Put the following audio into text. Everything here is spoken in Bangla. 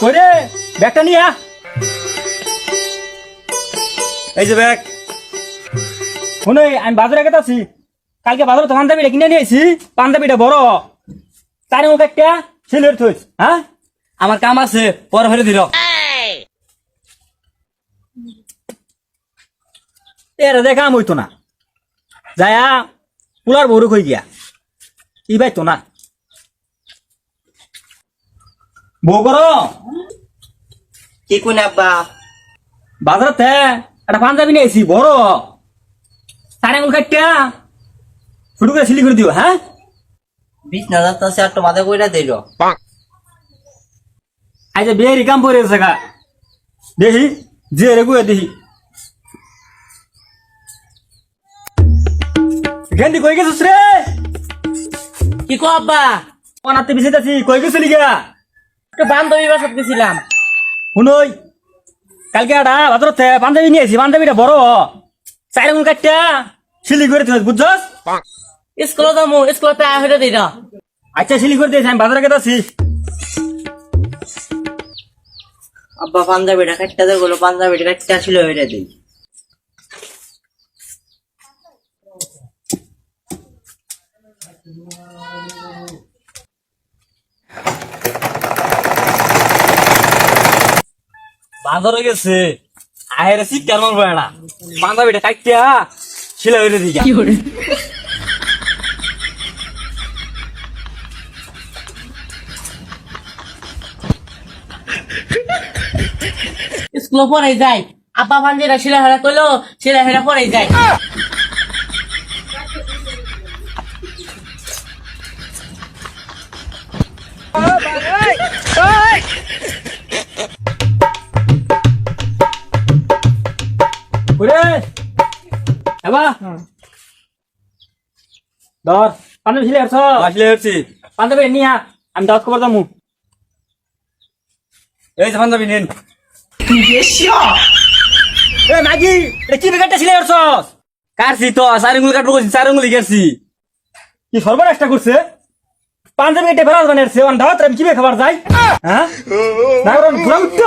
কইরে ব্যাগটা নিয়ে আ। এই যে ব্যাগ। শুনে আমি বাজারে গেছি, কালকে বাজারে তো পাঞ্জাবিটা কিনে নিয়েছি। পাঞ্জাবিটা বড়, তার মুখ একটা ছেলের থইস। হ্যাঁ, আমার কাম আছে, পরে ফেলে দিল। এর দেখা কাম হইতো না, যায়া পুলার বড় কই গিয়া ই ভাই তো না বউ করো কি কোন আব্বা? বাজারতে একটা পাঞ্জাবি নিয়েছি বড়, তার মুখ একটা শুরু করে সিলি করে দিও। হ্যাঁ, 20,000 তো আর তো মাথা কইরা দিল। আজ বিয়ের কাম পরে গা দেখি যে রে গুয়ে দেখি গেন্দি কই গেছিস রে? কি কো আব্বা? অনাতে বিছেতাছি, কই গেছিলি গা? একটা বান্ধবী বাসাত গেছিলাম। শুনই, কালকে একটা বাজারতে পাঞ্জাবি নিয়েছি, পাঞ্জাবিটা বড়, চার মুখ একটা সিলি করে দিস, বুঝছস? স্কুলে যাবো, স্কুলে টাকা হইরা দিই না। আচ্ছা সিলি করে দিয়েছি, আমি বাজারে গেছি। আব্বা পাঞ্জাবিটা কাটতে দে বলো, পাঞ্জাবিটা কাটতে আসলে হইরা দিই। বাজারে গেছে আহেরে সিট কেন মারবো না, পাঞ্জাবিটা কাটিয়া ছিলা হইলে দিই। স্কুলে পড়ে যাই, আব্বা পাঞ্জাবিটা শিলা হেরা কইলো, শিলা হেরা পড়ে যাই। ওরে এবা ধর পাঞ্জাবি ছিলে আসছ, আসলে আসছি পাঞ্জাবি নিয়া আমি দাওয়াত খবর দামু। এই যে পাঞ্জাবি নিন। এ মাগি, এটা কি বেকারটা ছিলে আসছ? কাটছি তো, চার আঙুল কাটবো, চার আঙুলি কাটছি। কি সর্বনাশটা করছে? পাঞ্জাবি এটা ফেরাস বানিয়েছে, দাওয়াত আমি কি খাবার যাই? হ্যাঁ, না ঘুরা উঠতে